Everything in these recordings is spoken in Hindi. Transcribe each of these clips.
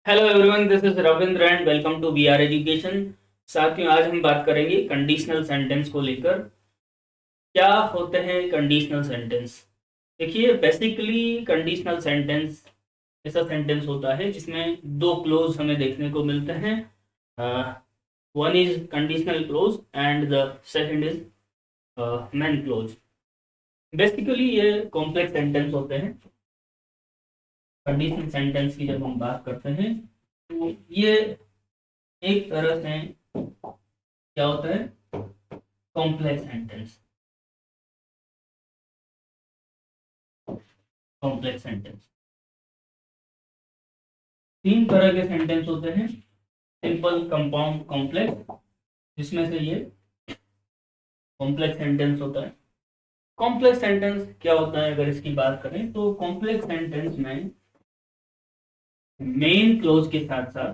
Hello everyone, this is Ravindra and welcome to BR education. साथियों, आज हम बात करेंगे कंडीशनल सेंटेंस को लेकर। क्या होते हैं कंडीशनल सेंटेंस? देखिए, बेसिकली कंडीशनल सेंटेंस ऐसा सेंटेंस होता है जिसमें दो क्लोज हमें देखने को मिलते हैं। One is conditional close and the second is main close. Basically ये कॉम्प्लेक्स सेंटेंस होते हैं। कंडीशनल सेंटेंस की जब हम बात करते हैं तो ये एक तरह से क्या होता है, कॉम्प्लेक्स सेंटेंस। कॉम्प्लेक्स सेंटेंस तीन तरह के सेंटेंस होते हैं: सिंपल, कंपाउंड, कॉम्प्लेक्स। जिसमें से ये कॉम्प्लेक्स सेंटेंस होता है। कॉम्प्लेक्स सेंटेंस क्या होता है, अगर इसकी बात करें तो कॉम्प्लेक्स सेंटेंस में मेन क्लोज के साथ साथ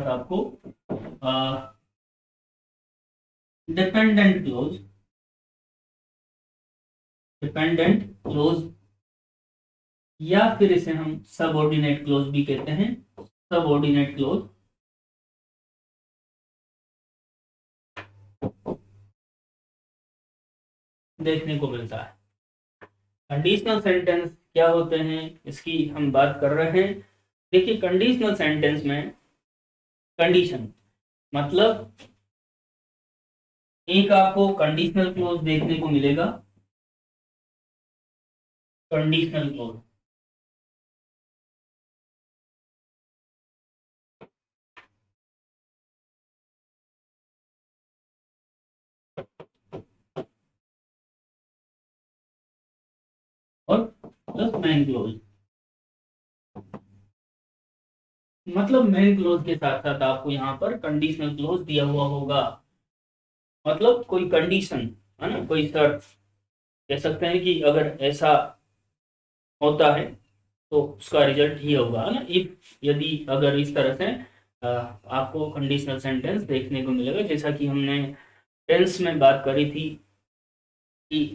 आपको डिपेंडेंट क्लोज, डिपेंडेंट क्लोज, या फिर इसे हम सबऑर्डिनेट क्लोज भी कहते हैं। सबऑर्डिनेट क्लोज देखने को मिलता है। कंडीशनल सेंटेंस क्या होते हैं, इसकी हम बात कर रहे हैं। देखिए, कंडीशनल सेंटेंस में कंडीशन मतलब एक आपको कंडीशनल क्लोज देखने को मिलेगा। कंडीशनल क्लोज और प्लस मेन क्लोज। मतलब मेन क्लोज के साथ साथ आपको यहाँ पर कंडीशनल क्लोज दिया हुआ होगा। मतलब कोई कंडीशन है ना, कोई शर्त। कह सकते हैं कि अगर ऐसा होता है तो उसका रिजल्ट ही होगा, है ना। इफ, यदि, अगर, इस तरह से आपको कंडीशनल सेंटेंस देखने को मिलेगा। जैसा कि हमने टेंस में बात करी थी कि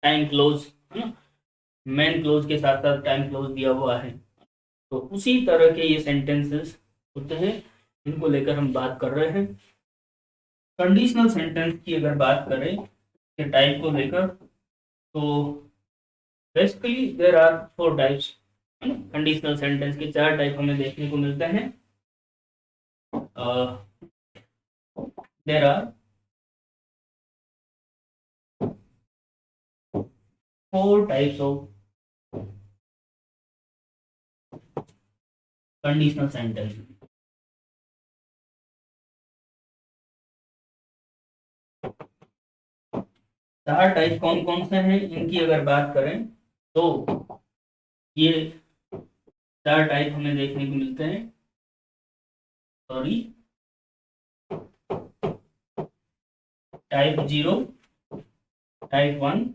टाइम क्लोज, है ना, मेन क्लोज के साथ साथ टाइम क्लोज दिया हुआ है। तो उसी तरह के ये सेंटेंसेस होते हैं, इनको लेकर हम बात कर रहे हैं। कंडीशनल सेंटेंस की अगर बात करें के टाइप को लेकर, तो basically there are four types. Conditional sentence के चार टाइप हमें देखने को मिलते हैं। There are four types of conditional sentence. चार टाइप कौन कौन से हैं, इनकी अगर बात करें तो ये चार टाइप हमें देखने को मिलते हैं। Sorry, type zero, type one,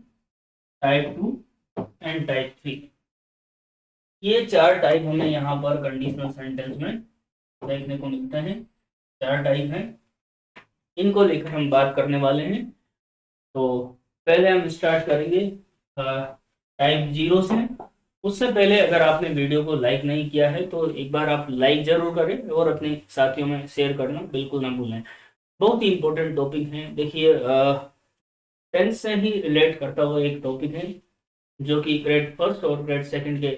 type two and type three. ये चार टाइप हमें यहाँ पर कंडीशनल सेंटेंस में देखने को मिलते हैं। चार टाइप हैं, इनको लेकर हम बात करने वाले हैं। तो पहले हम स्टार्ट करेंगे टाइप जीरो से। उससे पहले अगर आपने वीडियो को लाइक नहीं किया है तो एक बार आप लाइक जरूर करें और अपने साथियों में शेयर करना बिल्कुल ना भूलें। बहुत ही इंपॉर्टेंट टॉपिक है। देखिए, टेंथ से ही रिलेट करता हुआ एक टॉपिक है, जो कि ग्रेड फर्स्ट और ग्रेड सेकंड के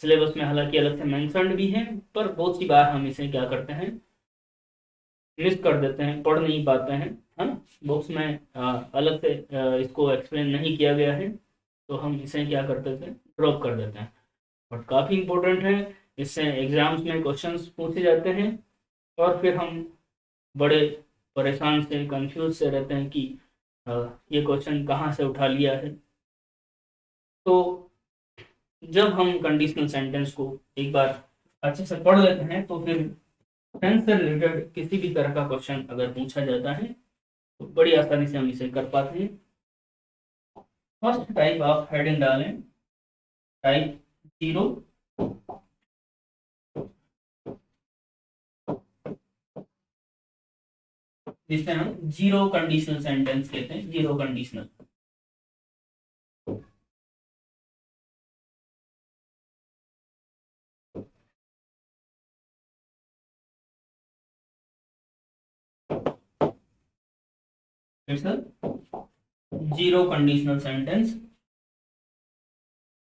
सिलेबस में हालांकि अलग से मेंशन्ड भी है, पर बहुत सी बार हम इसे क्या करते हैं, मिस कर देते हैं, पढ़ नहीं पाते हैं, है ना। बुक्स में अलग से इसको एक्सप्लेन नहीं किया गया है, तो हम इसे क्या करते थे, ड्रॉप कर देते हैं। बट काफ़ी इंपॉर्टेंट है, इससे एग्जाम्स में क्वेश्चंस पूछे जाते हैं। और फिर हम बड़े परेशान से, कंफ्यूज से रहते हैं कि अ, ये क्वेश्चन कहाँ से उठा लिया है। तो जब हम कंडीशनल सेंटेंस को एक बार अच्छे से पढ़ लेते हैं तो फिर टेंस से रिलेटेड किसी भी तरह का क्वेश्चन अगर पूछा जाता है तो बड़ी आसानी से हम इसे कर पाते हैं। फर्स्ट टाइप आप हेडिंग डालें, टाइप जीरो। जिसे हम जीरो कंडीशनल सेंटेंस कहते हैं, zero conditional. It's a zero conditional sentence.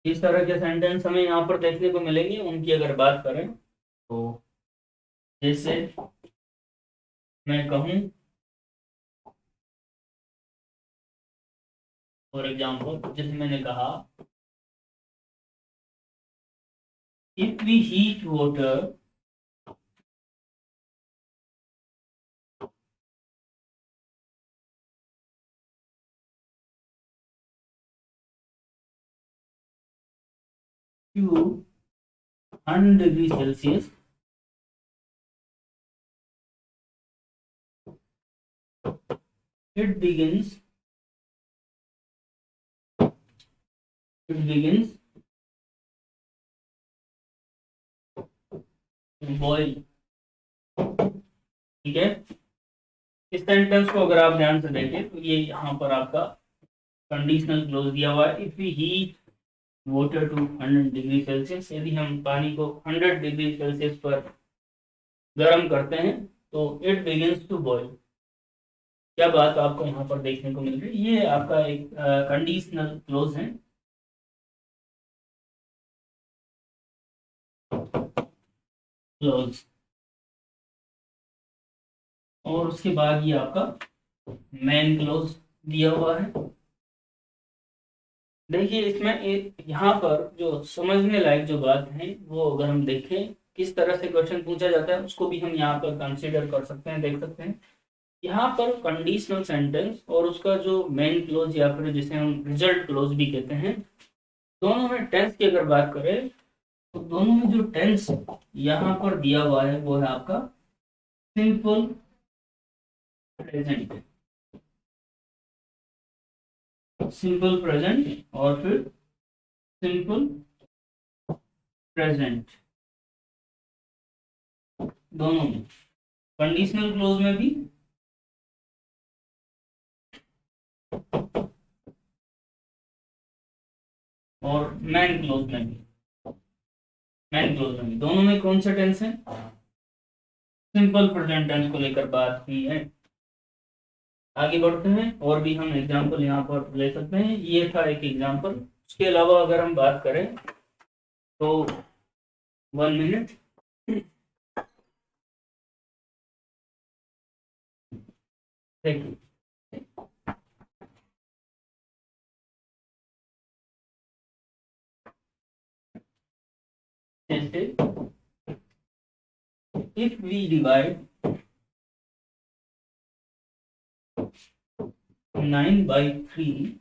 इस तरह के सेंटेंस हमें यहाँ पर देखने को मिलेंगे। उनकी अगर बात करें तो जैसे मैं कहूँ, फॉर एग्जाम्पल जैसे मैंने कहा, if we heat water to 100 degrees Celsius, it begins it begins to boil। ठीक है, इस सेंटेंस को अगर आप ध्यान से देखें तो ये यहाँ पर आपका कंडीशनल क्लोज दिया हुआ है। If we heat water to 100 degree Celsius, यदि हम पानी को 100 डिग्री सेल्सियस पर गर्म करते हैं तो इट बिगिंस टू बॉयल। क्या बात आपको यहाँ पर देखने को मिल रही है, ये आपका एक कंडीशनल क्लोज है। क्लोज, और उसके बाद ये आपका मेन क्लोज दिया हुआ है। देखिए इसमें यहाँ पर जो समझने लायक जो बात है वो अगर हम देखें किस तरह से क्वेश्चन पूछा जाता है उसको भी हम यहाँ पर कंसीडर कर सकते हैं, देख सकते हैं। यहाँ पर कंडीशनल सेंटेंस और उसका जो मेन क्लोज या फिर जिसे हम रिजल्ट क्लोज भी कहते हैं, दोनों में टेंस की अगर बात करें तो दोनों में जो टेंस यहाँ पर दिया हुआ है वो है आपका सिंपल प्रेजेंट। सिंपल प्रेजेंट और फिर सिंपल प्रेजेंट, दोनों में। कंडीशनल क्लोज में भी और मैन क्लोज में भी, मैन क्लोज में भी, दोनों में कौन सा टेंस है, सिंपल प्रेजेंट टेंस को लेकर बात की है। आगे बढ़ते हैं और भी हम एग्जांपल यहाँ पर ले सकते हैं। ये था एक एग्जांपल। उसके अलावा अगर हम बात करें तो 1 मिनट, देखिए जैसे if we divide 9/3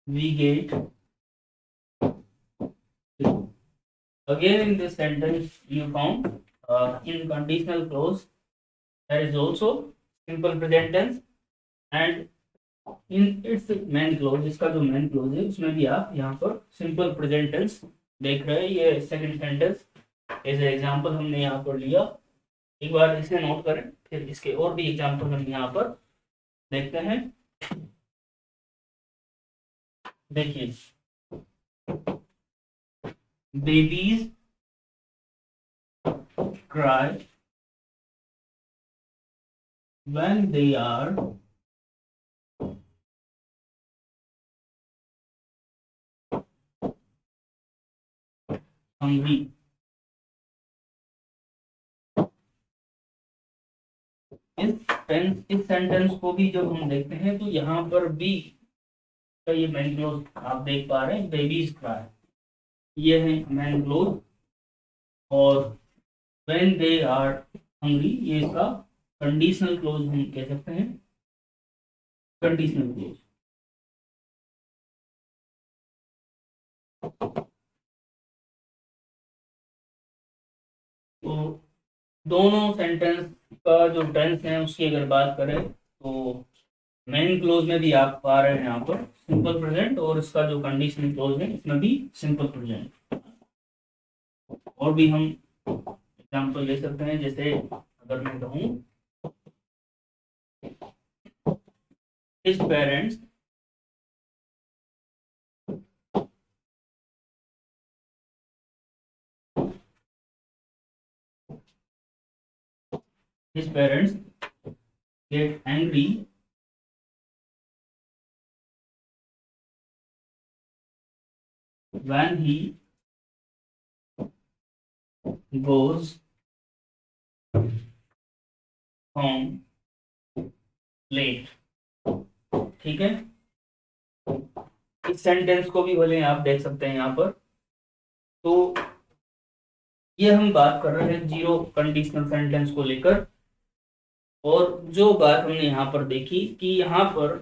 we get, again in this sentence you found in conditional clause there is also simple present tense, and in its main clause, इसका जो main clause है उसमें भी आप यहाँ पर simple present tense देख रहे हैं। ये सेकंड सेंटेंस एज एग्जांपल हमने यहाँ पर लिया, एक बार इसे नोट करें, फिर इसके और भी एग्जांपल हम यहाँ पर देखते हैं। देखिए, babies cry when they are hungry। इस सेंटेंस को भी जब हम देखते हैं तो यहाँ पर भी तो ये मेन क्लोज आप देख पा रहे हैं, बेबीज क्राई, ये है मेन क्लोज, और व्हेन दे आर हंग्री ये इसका कंडीशनल क्लोज हम कह सकते हैं, कंडीशनल क्लोज। तो दोनों सेंटेंस का जो टेंस है उसकी अगर बात करें तो मेन क्लोज में भी आप पा रहे हैं यहाँ पर सिंपल प्रेजेंट, और इसका जो कंडीशनल क्लोज है इसमें भी सिंपल प्रेजेंट। और भी हम एग्जांपल ले सकते हैं, जैसे अगर मैं कहूँ his parents his parents get angry when he goes home late। ठीक है, इस सेंटेंस को भी बोले आप देख सकते हैं यहाँ पर। तो ये हम बात कर रहे हैं जीरो कंडीशनल सेंटेंस को लेकर। और जो बात हमने यहाँ पर देखी कि यहाँ पर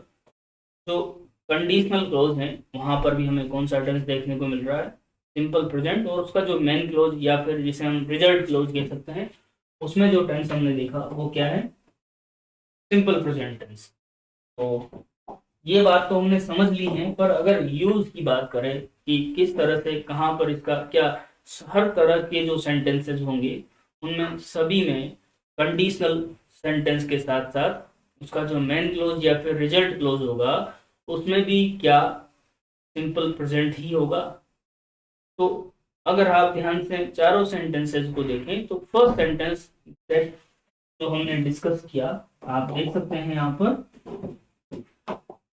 जो कंडीशनल क्लोज है वहां पर भी हमें कौन सा टेंस देखने को मिल रहा है, सिंपल प्रेजेंट। और उसका जो मेन क्लोज या फिर जिसे हम रिजल्ट क्लोज कह सकते हैं, उसमें जो टेंस हमने देखा वो क्या है, सिंपल प्रेजेंट टेंस। तो ये बात तो हमने समझ ली है, पर अगर यूज की बात करें कि किस तरह से कहाँ पर इसका क्या, हर तरह के जो सेंटेंसेस होंगे उनमें सभी में कंडीशनल सेंटेंस के साथ साथ उसका जो मेन क्लोज या फिर रिजल्ट क्लोज होगा उसमें भी क्या सिंपल प्रेजेंट ही होगा। तो अगर आप ध्यान से चारों सेंटेंसेस को देखें तो फर्स्ट सेंटेंस जो हमने डिस्कस किया आप देख सकते हैं यहाँ पर,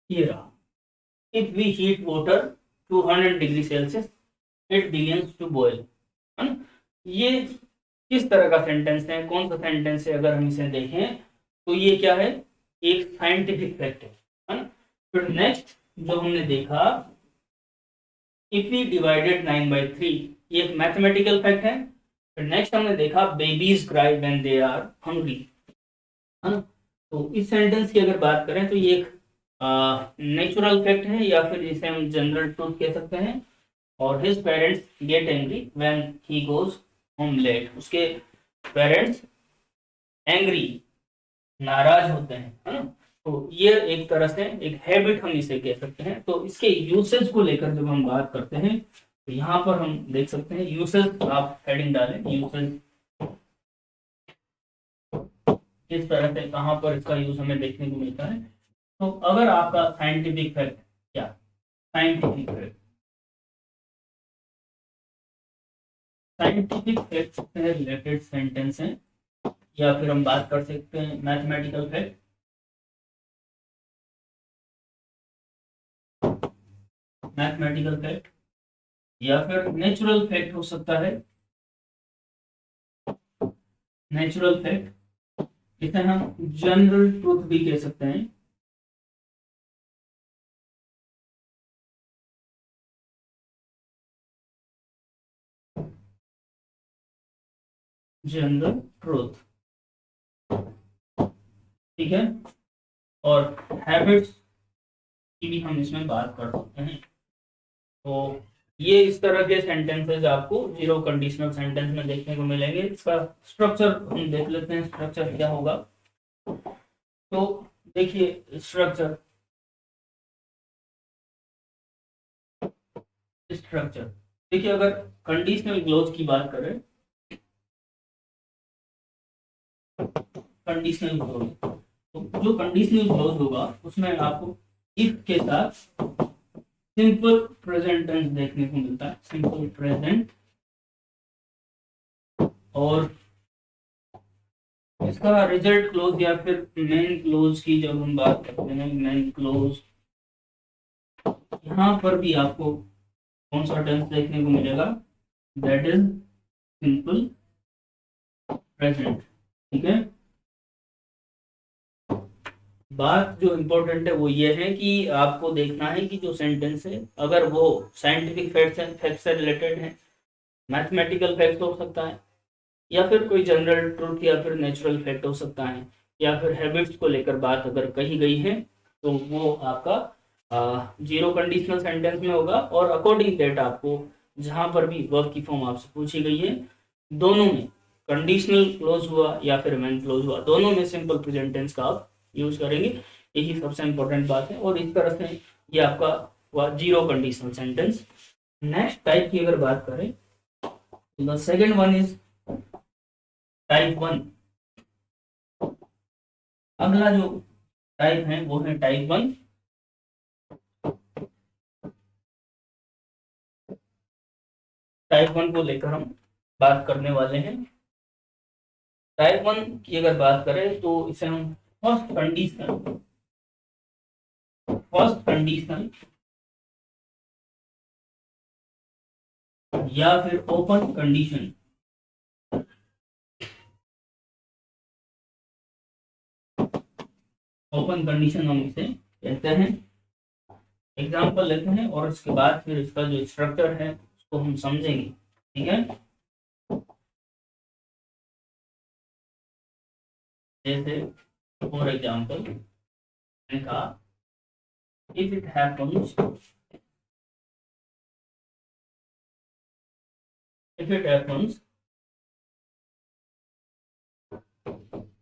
ये रहा, if we heat water 200 degree Celsius it begins to boil, है ना। ये किस तरह का सेंटेंस है, कौन सा सेंटेंस है, अगर हम इसे देखें तो ये क्या है, एक साइंटिफिक फैक्ट है ना। फिर नेक्स्ट जो हमने देखा, इफ वी डिवाइडेड 9/3, ये एक मैथमेटिकल फैक्ट है। फिर नेक्स्ट हमने देखा babies cry when they are hungry, है ना। तो इस सेंटेंस की अगर बात करें तो ये एक नेचुरल फैक्ट है या फिर जिसे हम जनरल ट्रूथ कह सकते हैं। और his parents get angry when he goes home late, उसके पेरेंट्स एंग्री नाराज होते हैं, है ना। तो ये एक तरह से एक हैबिट हम इसे कह सकते हैं। तो इसके यूसेज को लेकर जब हम बात करते हैं तो यहाँ पर हम देख सकते हैं यूसेज, आप हेडिंग डालें यूसेज, किस तरह से कहाँ पर इसका यूज हमें देखने को मिलता है। तो अगर आपका साइंटिफिक फैक्ट, क्या साइंटिफिक फैक्ट, साइंटिफिक फैक्ट से रिलेटेड सेंटेंस है, या फिर हम बात कर सकते हैं मैथमेटिकल फैक्ट, मैथमेटिकल फैक्ट या फिर नेचुरल फैक्ट हो सकता है, नेचुरल फैक्ट, इसे हम जनरल ट्रूथ भी कह सकते हैं। जनरल ट्रूथ, ठीक है। और हैबिट्स की भी हम इसमें बात कर सकते हैं। तो ये इस तरह के सेंटेंसेस आपको जीरो कंडीशनल सेंटेंस में देखने को मिलेंगे। इसका स्ट्रक्चर हम देख लेते हैं, स्ट्रक्चर क्या होगा। तो देखिए स्ट्रक्चर, स्ट्रक्चर देखिए, अगर कंडीशनल क्लोज की बात करें, कंडीशनल क्लोज, तो जो कंडीशनल क्लोज होगा उसमें आपको इफ के साथ सिंपल प्रेजेंट टेंस देखने को मिलता है, सिंपल प्रेजेंट। और इसका रिजल्ट क्लोज या फिर मेन क्लोज की जब हम बात करते हैं, मेन क्लोज, यहाँ पर भी आपको कौन सा टेंस देखने को मिलेगा, दैट इज सिंपल प्रेजेंट, ठीक है। बात जो इम्पोर्टेंट है वो ये है कि आपको देखना है कि जो सेंटेंस है अगर वो साइंटिफिक फैक्ट से रिलेटेड है, मैथमेटिकल फैक्ट हो सकता है, या फिर कोई जनरल ट्रूथ या फिर नेचुरल फैक्ट हो सकता है, या फिर हैबिट्स को लेकर बात अगर कही गई है तो वो आपका जीरो कंडीशनल सेंटेंस में होगा। और अकॉर्डिंग दैट आपको जहां पर भी वर्ब की फॉर्म आपसे पूछी गई है, दोनों में कंडीशनल क्लोज हुआ या फिर मेन क्लोज हुआ, दोनों में सिंपल प्रेजेंट टेंस का आप यूज करेंगे। यही सबसे इंपॉर्टेंट बात है। और इस तरह से ये आपका हुआ zero conditional sentence. Next type की अगर बात करें तो the second one is type 1। अगला जो टाइप है वो है टाइप 1। टाइप 1 को लेकर हम बात करने वाले हैं। टाइप 1 की अगर बात करें तो इसे हम फर्स्ट कंडीशनल, फर्स्ट कंडीशनल या फिर ओपन कंडीशन, ओपन कंडीशन हम इसे कहते हैं। एग्जांपल लेते हैं और उसके बाद फिर इसका जो स्ट्रक्चर है उसको हम समझेंगे, ठीक है। जैसे फॉर एग्जांपल मैंने कहा if it happens, if it happens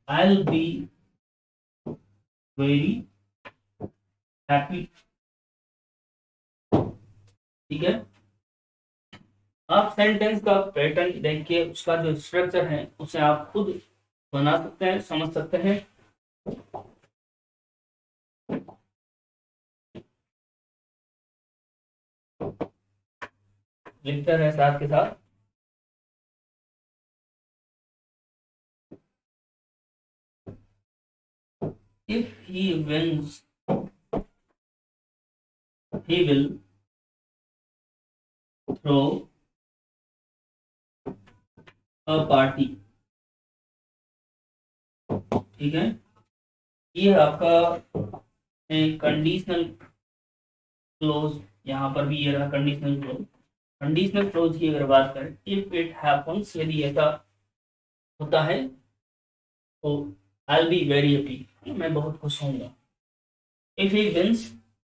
I'll be very happy, ठीक है। आप सेंटेंस का पैटर्न देख के उसका जो स्ट्रक्चर है उसे आप खुद बना सकते हैं, समझ सकते हैं। लिखते रहे साथ के साथ। If he wins, he will throw a party, ठीक है। ये आपका एक कंडीशनल क्लोज, यहाँ पर भी ये रहा कंडीशनल क्लोज। कंडीशनल क्लोज की अगर बात करें, इफ इट हैपन्स, यदि ऐसा होता है तो I will be very happy, मैं बहुत खुश होऊंगा। If he wins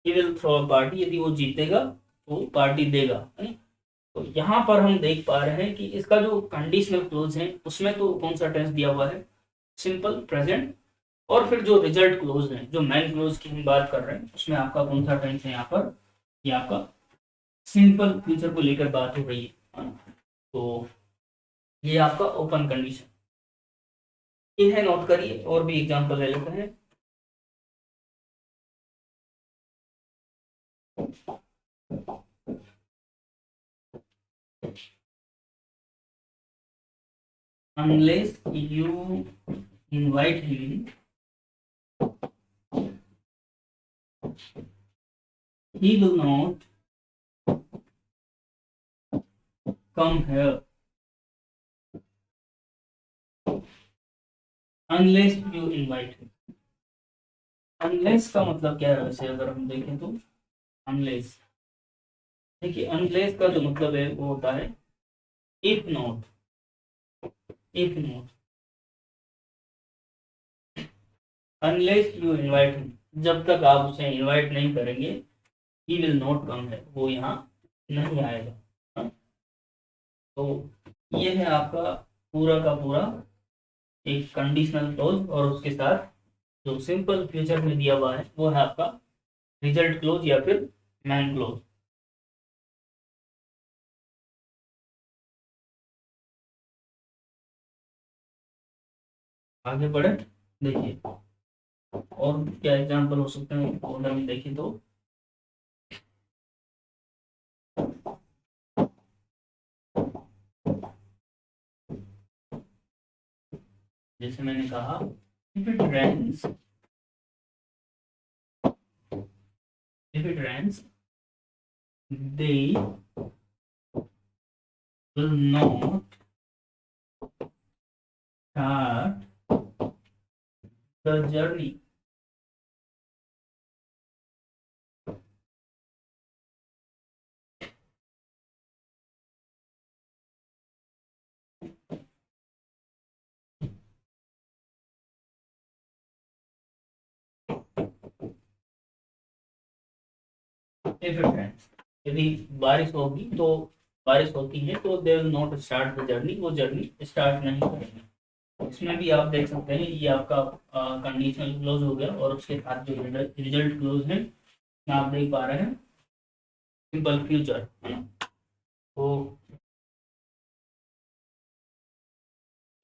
he will throw a party, यदि वो जीतेगा तो पार्टी देगा, है। तो यहाँ पर हम देख पा रहे हैं कि इसका जो कंडीशनल क्लोज है उसमें तो कौन सा टेंस दिया हुआ है, सिंपल प्रेजेंट। और फिर जो रिजल्ट क्लोज है, जो मेन क्लोज की हम बात कर रहे हैं, उसमें आपका कौन सा टेंस है यहाँ पर, ये आपका सिंपल फ्यूचर को लेकर बात हो रही है। तो ये आपका ओपन कंडीशन, इन्हें नोट करिए और भी एग्जांपल ले लेते हैं। Unless you invite him, he will not come here. Unless you invite him. Unless का मतलब क्या है वैसे अगर हम देखें तो, unless, देखिए unless का जो मतलब है वो होता है if not, if not, unless you invite him, जब तक आप उसे इनवाइट नहीं करेंगे, he will not come है, वो यहाँ नहीं आएगा। हाँ? तो ये है आपका पूरा का पूरा एक कंडीशनल क्लोज, और उसके साथ जो सिंपल फ्यूचर में दिया हुआ है वो है आपका रिजल्ट क्लोज या फिर मैन क्लोज। आगे बढ़े, देखिए और क्या एग्जांपल हो सकते हैं ऑर्डर में देखें तो। जैसे मैंने कहा if it rains, if it rains they will not start the journey, if it rains, यदि बारिश होगी तो, बारिश होती है तो they will not start the journey, वो जर्नी स्टार्ट नहीं करेंगे। इसमें भी आप देख सकते हैं ये आपका कंडीशनल क्लोज हो गया, और उसके साथ जो रिजल्ट क्लोज है आप देख पा रहे हैं सिंपल फ्यूचर, है ना। तो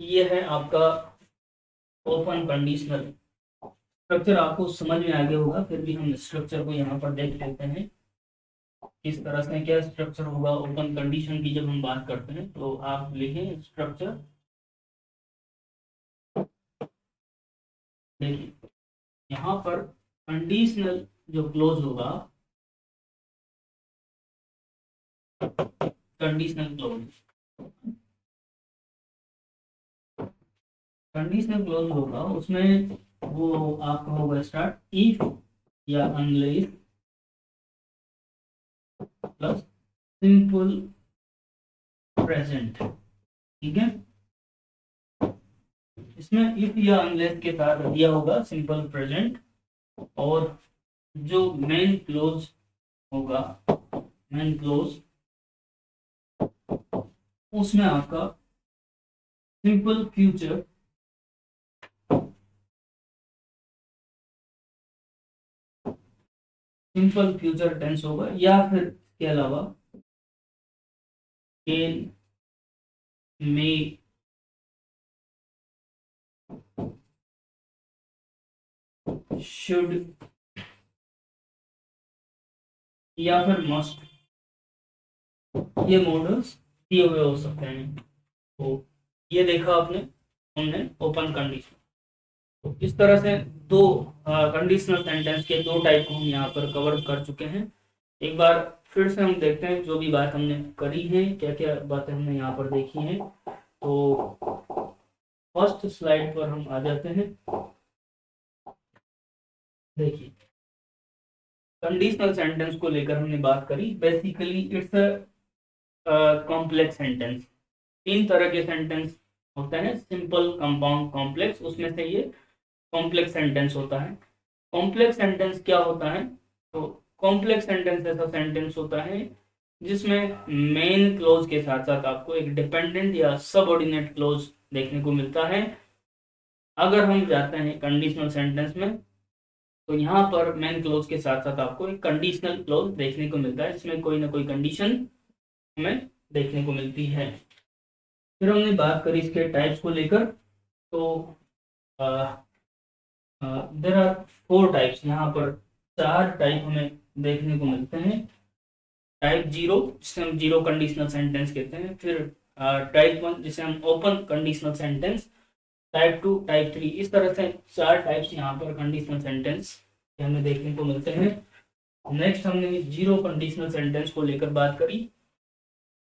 ये है आपका ओपन कंडीशनल स्ट्रक्चर। आपको समझ में आ गया होगा, फिर भी हम स्ट्रक्चर को यहाँ पर देख लेते हैं किस तरह से क्या स्ट्रक्चर होगा ओपन कंडीशन की जब हम बात करते हैं। तो आप लिखें स्ट्रक्चर, देखिए यहाँ पर कंडीशनल जो क्लोज होगा, कंडीशनल क्लोज, कंडीशनल क्लोज होगा उसमें वो आपका होगा स्टार्ट इफ या अनलेस प्लस सिंपल प्रेजेंट। ठीक है, इसमें इफ या अनलेस के साथ दिया होगा सिंपल प्रेजेंट, और जो मेन क्लोज होगा, मेन क्लोज, उसमें आपका simple future, simple future tense होगा, या फिर इसके अलावा कैन, मे, शुड, या फिर मस्ट, ये मॉडल्स दिए हुए हो सकते हैं। तो ये देखा आपने, हमने ओपन कंडीशन। तो इस तरह से दो कंडीशनल सेंटेंस के दो टाइप को हम यहाँ पर कवर कर चुके हैं। एक बार फिर से हम देखते हैं जो भी बात हमने करी है, क्या क्या बातें हमने यहाँ पर देखी हैं। तो फर्स्ट स्लाइड पर हम आ जाते हैं। देखिए, कंडीशनल सेंटेंस को लेकर हमने बात करी। Basically it's a complex sentence. तीन तरह के सेंटेंस होते हैं, सिंपल, कंपाउंड, कॉम्प्लेक्स। उसमें से ये कॉम्प्लेक्स सेंटेंस होता है। कॉम्प्लेक्स सेंटेंस क्या होता है? तो कॉम्प्लेक्स सेंटेंस ऐसा सेंटेंस होता है जिसमें मेन क्लोज के साथ साथ आपको एक डिपेंडेंट या सबऑर्डिनेट क्लोज देखने को मिलता है। अगर हम जाते हैं कंडीशनल सेंटेंस में, तो यहाँ पर मेन क्लोज के साथ साथ आपको एक कंडीशनल क्लोज देखने को मिलता है, जिसमें कोई ना कोई कंडीशन हमें देखने को मिलती है। फिर हमने बात करी इसके टाइप्स को लेकर। तो देर आर 4 टाइप्स। यहाँ पर 4 टाइप हमें देखने को मिलते हैं। टाइप 0 जिसे हम जीरो कंडीशनल सेंटेंस कहते हैं। फिर टाइप 1 जिसे हम open conditional sentence, type 2, type 3, इस तरह से 4 टाइप्स यहाँ पर कंडीशनल सेंटेंस के हमें देखने को मिलते हैं। नेक्स्ट हमने जीरो कंडीशनल सेंटेंस को लेकर बात करी।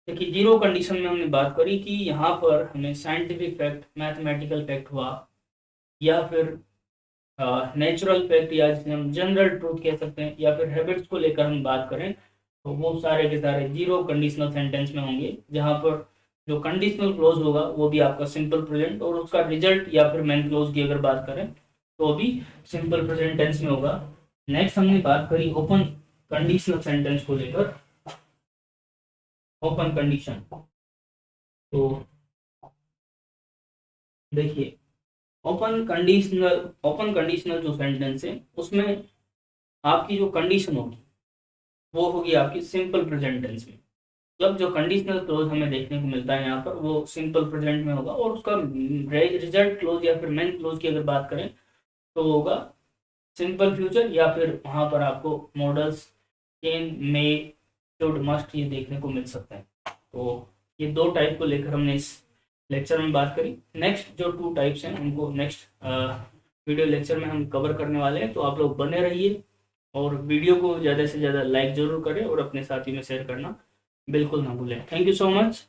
देखिए, जीरो कंडीशन में हमने बात करी कि यहाँ पर हमें साइंटिफिक फैक्ट, मैथमेटिकल फैक्ट हुआ, या फिर नेचुरल फैक्ट, या जिसे हम जनरल ट्रूथ कह सकते हैं, या फिर हैबिट्स को लेकर हम बात करें, तो वो सारे के सारे जीरो कंडीशनल सेंटेंस में होंगे, जहाँ पर जो कंडीशनल क्लोज होगा वो भी आपका सिंपल प्रेजेंट, और उसका रिजल्ट या फिर मेन क्लोज की अगर बात करें तो भी सिंपल प्रेजेंट टेंस में होगा। नेक्स्ट हमने बात करी ओपन कंडीशनल सेंटेंस को लेकर। ओपन कंडीशन, तो देखिए, ओपन कंडीशनल जो सेंटेंस है उसमें आपकी जो कंडीशन होगी वो होगी आपकी सिंपल प्रेजेंट टेंस में। मतलब जो कंडीशनल क्लोज हमें देखने को मिलता है यहाँ पर वो सिंपल प्रेजेंट में होगा, और उसका रिजल्ट क्लोज या फिर मेन क्लोज की अगर बात करें तो होगा सिंपल फ्यूचर, या फिर वहां पर आपको models can, may, should, must ये देखने को मिल सकते हैं। तो ये 2 टाइप को लेकर हमने इस लेक्चर में बात करी। नेक्स्ट जो 2 टाइप्स हैं उनको नेक्स्ट वीडियो लेक्चर में हम कवर करने वाले हैं। तो आप लोग बने रहिए, और वीडियो को ज़्यादा से ज़्यादा लाइक ज़रूर करें, और अपने साथी में शेयर करना बिल्कुल ना भूलें। Thank you so much.